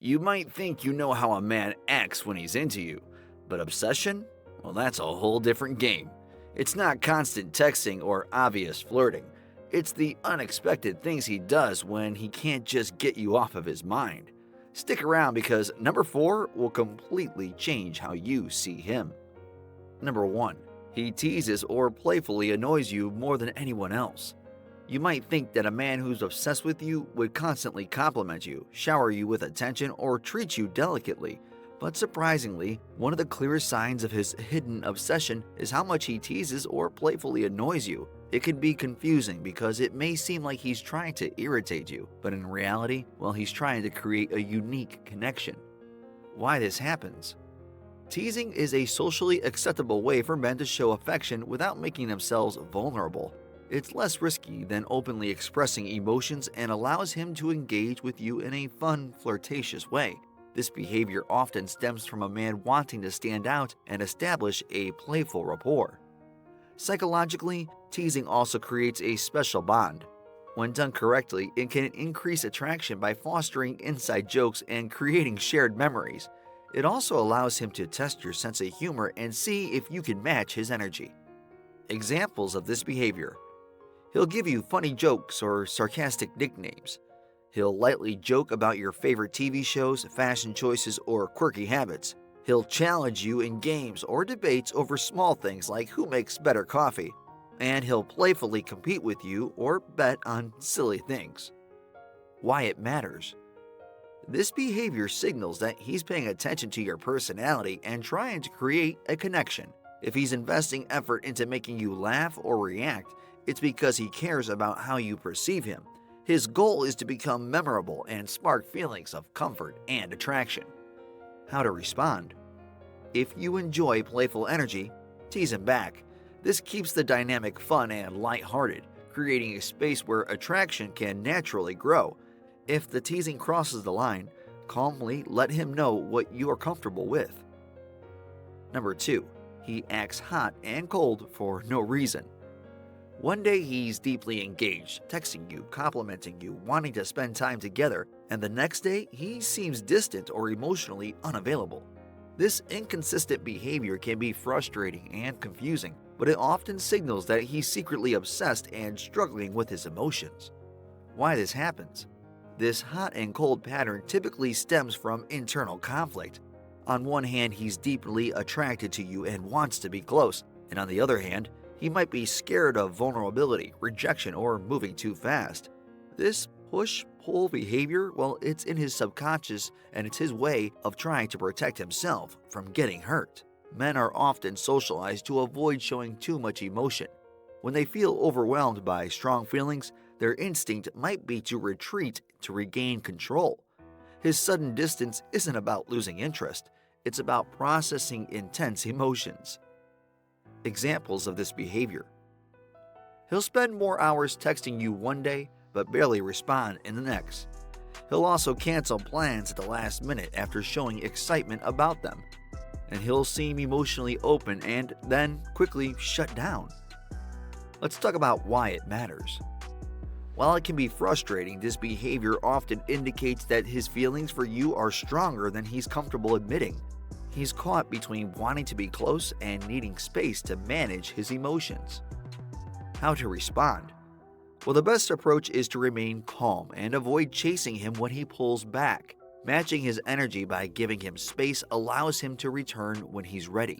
You might think you know how a man acts when he's into you, but obsession? Well, that's a whole different game. It's not constant texting or obvious flirting. It's the unexpected things he does when he can't just get you off of his mind. Stick around because number 4 will completely change how you see him. Number 1. He teases or playfully annoys you more than anyone else. You might think that a man who's obsessed with you would constantly compliment you, shower you with attention, or treat you delicately. But surprisingly, one of the clearest signs of his hidden obsession is how much he teases or playfully annoys you. It can be confusing because it may seem like he's trying to irritate you, but in reality, well, he's trying to create a unique connection. Why this happens? Teasing is a socially acceptable way for men to show affection without making themselves vulnerable. It's less risky than openly expressing emotions and allows him to engage with you in a fun, flirtatious way. This behavior often stems from a man wanting to stand out and establish a playful rapport. Psychologically, teasing also creates a special bond. When done correctly, it can increase attraction by fostering inside jokes and creating shared memories. It also allows him to test your sense of humor and see if you can match his energy. Examples of this behavior: he'll give you funny jokes or sarcastic nicknames. He'll lightly joke about your favorite TV shows, fashion choices, or quirky habits. He'll challenge you in games or debates over small things like who makes better coffee. And he'll playfully compete with you or bet on silly things. Why it matters. This behavior signals that he's paying attention to your personality and trying to create a connection. If he's investing effort into making you laugh or react, it's because he cares about how you perceive him. His goal is to become memorable and spark feelings of comfort and attraction. How to respond. If you enjoy playful energy, tease him back. This keeps the dynamic fun and lighthearted, creating a space where attraction can naturally grow. If the teasing crosses the line, calmly let him know what you are comfortable with. Number 2. He acts hot and cold for no reason. One day he's deeply engaged, texting you, complimenting you, wanting to spend time together, and the next day he seems distant or emotionally unavailable. This inconsistent behavior can be frustrating and confusing, but it often signals that he's secretly obsessed and struggling with his emotions. Why this happens? This hot and cold pattern typically stems from internal conflict. On one hand, he's deeply attracted to you and wants to be close, and on the other hand, he might be scared of vulnerability, rejection, or moving too fast. This push-pull behavior, well, it's in his subconscious and it's his way of trying to protect himself from getting hurt. Men are often socialized to avoid showing too much emotion. When they feel overwhelmed by strong feelings, their instinct might be to retreat to regain control. His sudden distance isn't about losing interest, it's about processing intense emotions. Examples of this behavior. He'll spend more hours texting you one day, but barely respond in the next. He'll also cancel plans at the last minute after showing excitement about them. And he'll seem emotionally open and then quickly shut down. Let's talk about why it matters. While it can be frustrating, this behavior often indicates that his feelings for you are stronger than he's comfortable admitting. He's caught between wanting to be close and needing space to manage his emotions. How to respond? Well, the best approach is to remain calm and avoid chasing him when he pulls back. Matching his energy by giving him space allows him to return when he's ready.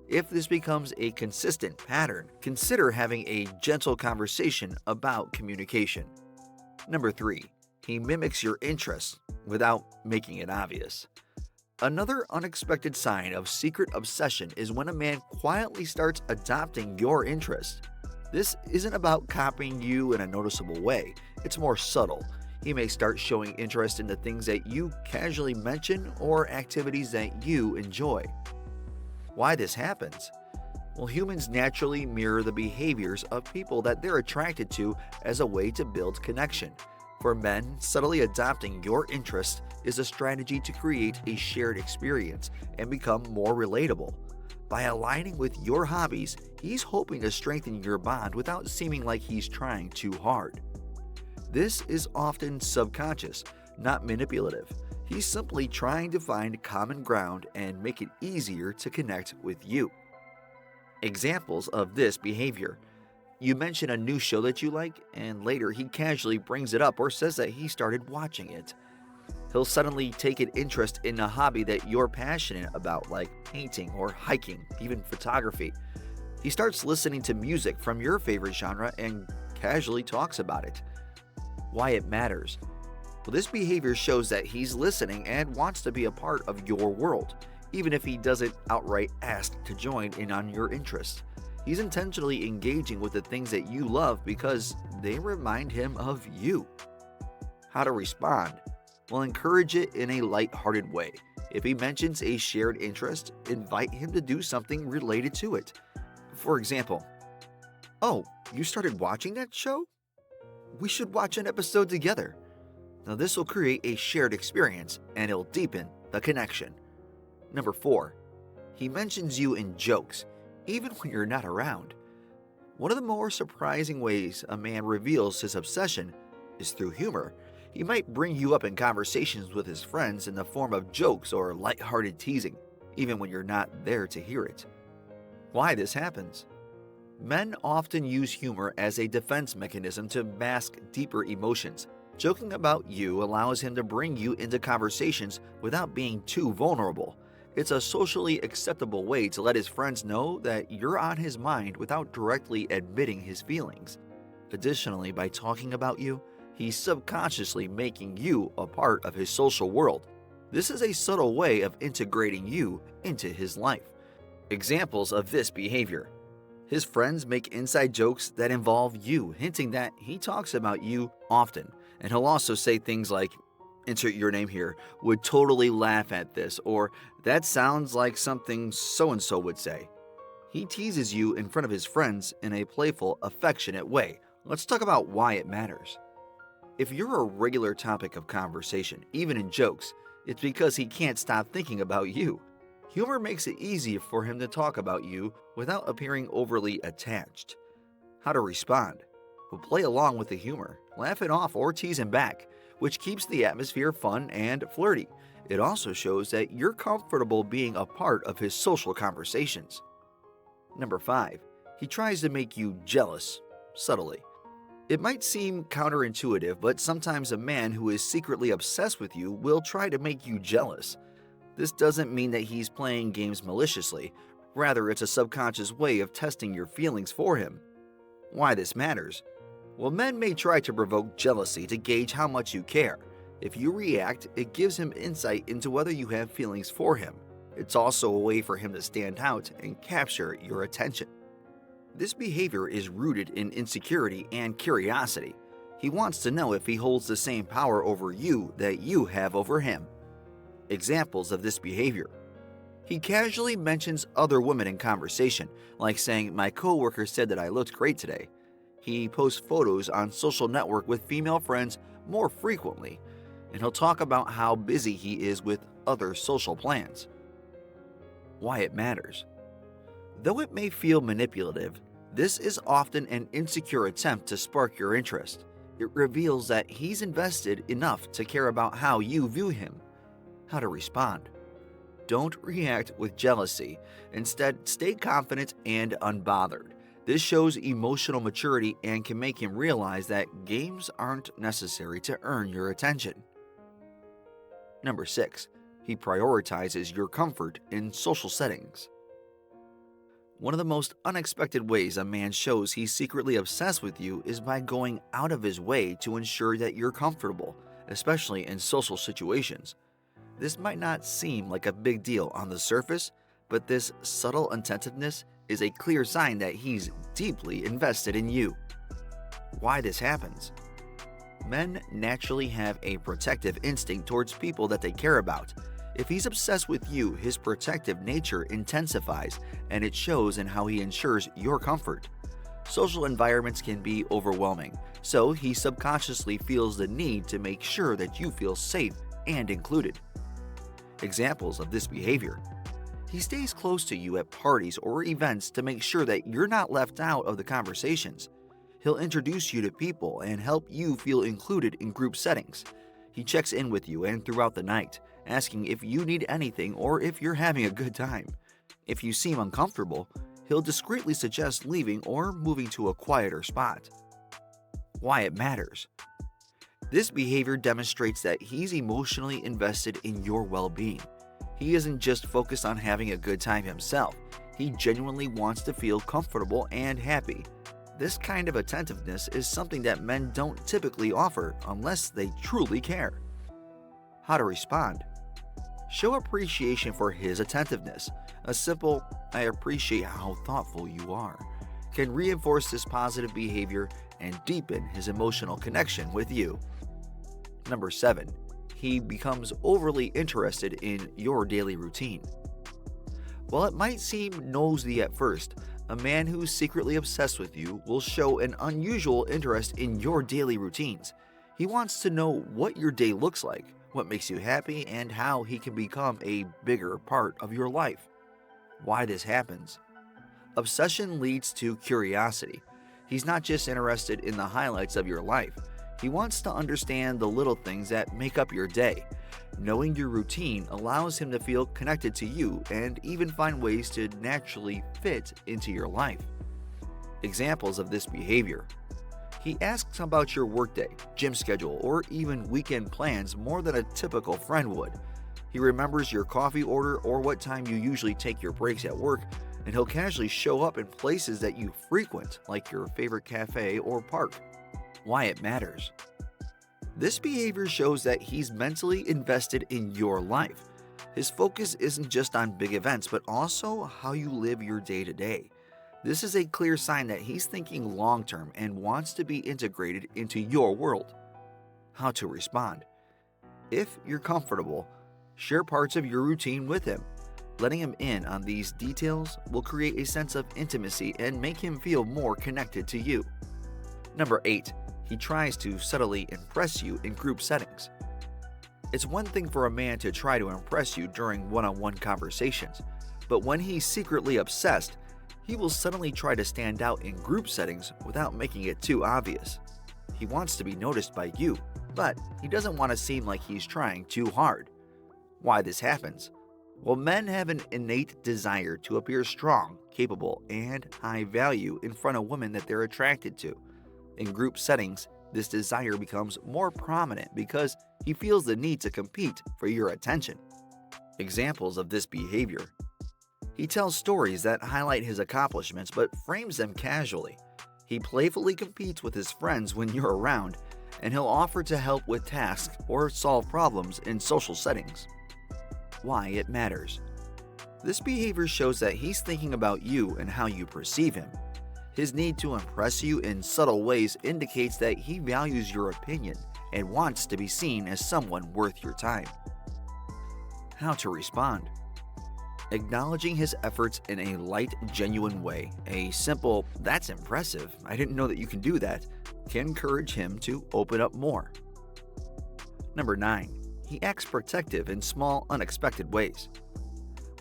If this becomes a consistent pattern, consider having a gentle conversation about communication. Number 3. He mimics your interests without making it obvious. Another unexpected sign of secret obsession is when a man quietly starts adopting your interests. This isn't about copying you in a noticeable way, it's more subtle. He may start showing interest in the things that you casually mention or activities that you enjoy. Why this happens? Well, humans naturally mirror the behaviors of people that they're attracted to as a way to build connection. For men, subtly adopting your interests is a strategy to create a shared experience and become more relatable. By aligning with your hobbies, he's hoping to strengthen your bond without seeming like he's trying too hard. This is often subconscious, not manipulative. He's simply trying to find common ground and make it easier to connect with you. Examples of this behavior: you mention a new show that you like, and later he casually brings it up or says that he started watching it. He'll suddenly take an interest in a hobby that you're passionate about, like painting or hiking, even photography. He starts listening to music from your favorite genre and casually talks about it. Why it matters. Well, this behavior shows that he's listening and wants to be a part of your world, even if he doesn't outright ask to join in on your interests. He's intentionally engaging with the things that you love because they remind him of you. How to respond? Well, encourage it in a light-hearted way. If he mentions a shared interest, invite him to do something related to it. For example, "Oh, you started watching that show? We should watch an episode together." Now, this will create a shared experience and it'll deepen the connection. Number 4, he mentions you in jokes, even when you're not around. One of the more surprising ways a man reveals his obsession is through humor. He might bring you up in conversations with his friends in the form of jokes or lighthearted teasing, even when you're not there to hear it. Why this happens? Men often use humor as a defense mechanism to mask deeper emotions. Joking about you allows him to bring you into conversations without being too vulnerable. It's a socially acceptable way to let his friends know that you're on his mind without directly admitting his feelings. Additionally, by talking about you, he's subconsciously making you a part of his social world. This is a subtle way of integrating you into his life. Examples of this behavior: his friends make inside jokes that involve you, hinting that he talks about you often. And he'll also say things like, "Insert your name here, would totally laugh at this," or "That sounds like something so-and-so would say." He teases you in front of his friends in a playful, affectionate way. Let's talk about why it matters. If you're a regular topic of conversation, even in jokes, it's because he can't stop thinking about you. Humor makes it easy for him to talk about you without appearing overly attached. How to respond? Well, play along with the humor, laugh it off or tease him back, which keeps the atmosphere fun and flirty. It also shows that you're comfortable being a part of his social conversations. Number 5, he tries to make you jealous, subtly. It might seem counterintuitive, but sometimes a man who is secretly obsessed with you will try to make you jealous. This doesn't mean that he's playing games maliciously. Rather, it's a subconscious way of testing your feelings for him. Why this matters? Well, men may try to provoke jealousy to gauge how much you care. If you react, it gives him insight into whether you have feelings for him. It's also a way for him to stand out and capture your attention. This behavior is rooted in insecurity and curiosity. He wants to know if he holds the same power over you that you have over him. Examples of this behavior: he casually mentions other women in conversation, like saying, "My coworker said that I looked great today." He posts photos on social network with female friends more frequently, and he'll talk about how busy he is with other social plans. Why it matters. Though it may feel manipulative, this is often an insecure attempt to spark your interest. It reveals that he's invested enough to care about how you view him. How to respond. Don't react with jealousy. Instead, stay confident and unbothered. This shows emotional maturity and can make him realize that games aren't necessary to earn your attention. Number 6, he prioritizes your comfort in social settings. One of the most unexpected ways a man shows he's secretly obsessed with you is by going out of his way to ensure that you're comfortable, especially in social situations. This might not seem like a big deal on the surface, but this subtle attentiveness is a clear sign that he's deeply invested in you. Why this happens? Men naturally have a protective instinct towards people that they care about. If he's obsessed with you, his protective nature intensifies, and it shows in how he ensures your comfort. Social environments can be overwhelming, so he subconsciously feels the need to make sure that you feel safe and included. Examples of this behavior: he stays close to you at parties or events to make sure that you're not left out of the conversations. He'll introduce you to people and help you feel included in group settings. He checks in with you and throughout the night, asking if you need anything or if you're having a good time. If you seem uncomfortable, he'll discreetly suggest leaving or moving to a quieter spot. Why it matters. This behavior demonstrates that he's emotionally invested in your well-being. He isn't just focused on having a good time himself, he genuinely wants to feel comfortable and happy. This kind of attentiveness is something that men don't typically offer unless they truly care. How to respond. Show appreciation for his attentiveness. A simple, "I appreciate how thoughtful you are," can reinforce this positive behavior and deepen his emotional connection with you. Number 7. He becomes overly interested in your daily routine. While it might seem nosy at first, a man who's secretly obsessed with you will show an unusual interest in your daily routines. He wants to know what your day looks like, what makes you happy, and how he can become a bigger part of your life. Why this happens. Obsession leads to curiosity. He's not just interested in the highlights of your life. He wants to understand the little things that make up your day. Knowing your routine allows him to feel connected to you and even find ways to naturally fit into your life. Examples of this behavior. He asks about your workday, gym schedule, or even weekend plans more than a typical friend would. He remembers your coffee order or what time you usually take your breaks at work, and he'll casually show up in places that you frequent, like your favorite cafe or park. Why it matters. This behavior shows that he's mentally invested in your life. His focus isn't just on big events, but also how you live your day to day. This is a clear sign that he's thinking long term and wants to be integrated into your world. How to respond. If you're comfortable, share parts of your routine with him. Letting him in on these details will create a sense of intimacy and make him feel more connected to you. Number 8. He tries to subtly impress you in group settings. It's one thing for a man to try to impress you during one-on-one conversations, but when he's secretly obsessed, he will suddenly try to stand out in group settings without making it too obvious. He wants to be noticed by you, but he doesn't want to seem like he's trying too hard. Why this happens? Well, men have an innate desire to appear strong, capable, and high value in front of women that they're attracted to. In group settings, this desire becomes more prominent because he feels the need to compete for your attention. Examples of this behavior. He tells stories that highlight his accomplishments but frames them casually. He playfully competes with his friends when you're around, and he'll offer to help with tasks or solve problems in social settings. Why it matters. This behavior shows that he's thinking about you and how you perceive him. His need to impress you in subtle ways indicates that he values your opinion and wants to be seen as someone worth your time. How to respond. Acknowledging his efforts in a light, genuine way, a simple, "That's impressive, I didn't know that you can do that," can encourage him to open up more. Number 9. He acts protective in small, unexpected ways.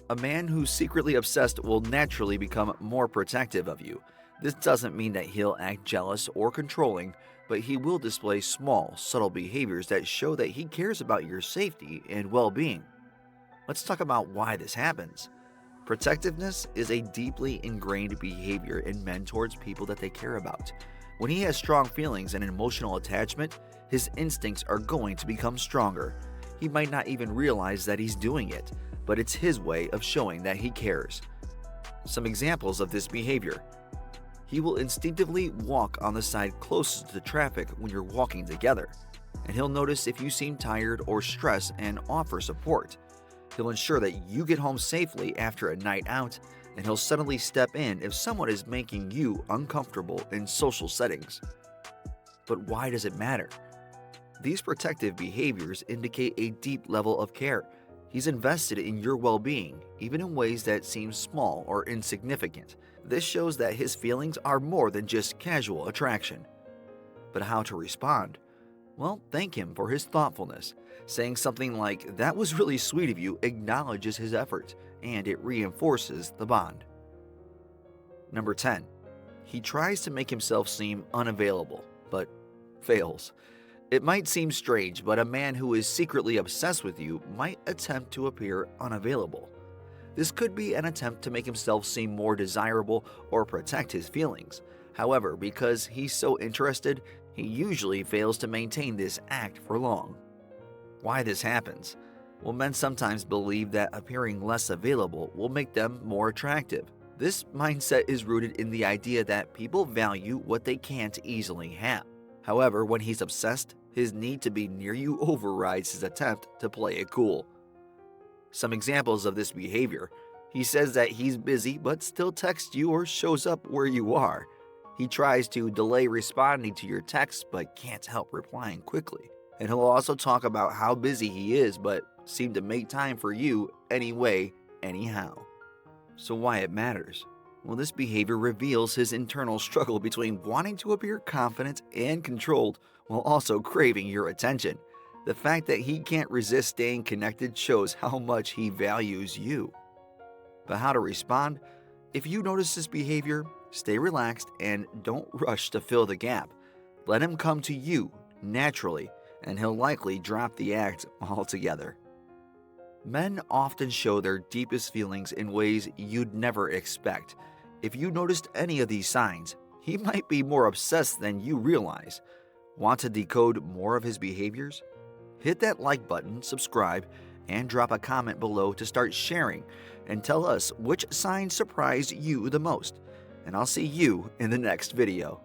A man who's secretly obsessed will naturally become more protective of you. This doesn't mean that he'll act jealous or controlling, but he will display small, subtle behaviors that show that he cares about your safety and well-being. Let's talk about why this happens. Protectiveness is a deeply ingrained behavior in men towards people that they care about. When he has strong feelings and emotional attachment, his instincts are going to become stronger. He might not even realize that he's doing it, but it's his way of showing that he cares. Some examples of this behavior. He will instinctively walk on the side closest to the traffic when you're walking together, and he'll notice if you seem tired or stressed and offer support. He'll ensure that you get home safely after a night out, and he'll suddenly step in if someone is making you uncomfortable in social settings. But why does it matter? These protective behaviors indicate a deep level of care. He's invested in your well-being, even in ways that seem small or insignificant. This shows that his feelings are more than just casual attraction. But how to respond? Well, thank him for his thoughtfulness. Saying something like, "That was really sweet of you," acknowledges his effort, and it reinforces the bond. Number 10. He tries to make himself seem unavailable, but fails. It might seem strange, but a man who is secretly obsessed with you might attempt to appear unavailable. This could be an attempt to make himself seem more desirable or protect his feelings. However, because he's so interested, he usually fails to maintain this act for long. Why this happens? Well, men sometimes believe that appearing less available will make them more attractive. This mindset is rooted in the idea that people value what they can't easily have. However, when he's obsessed, his need to be near you overrides his attempt to play it cool. Some examples of this behavior: he says that he's busy but still texts you or shows up where you are. He tries to delay responding to your texts but can't help replying quickly. And he'll also talk about how busy he is but seem to make time for you anyway, anyhow. So why it matters? Well, this behavior reveals his internal struggle between wanting to appear confident and controlled while also craving your attention. The fact that he can't resist staying connected shows how much he values you. But how to respond? If you notice this behavior, stay relaxed and don't rush to fill the gap. Let him come to you naturally, and he'll likely drop the act altogether. Men often show their deepest feelings in ways you'd never expect. If you noticed any of these signs, he might be more obsessed than you realize. Want to decode more of his behaviors? Hit that like button, subscribe, and drop a comment below to start sharing and tell us which signs surprised you the most. And I'll see you in the next video.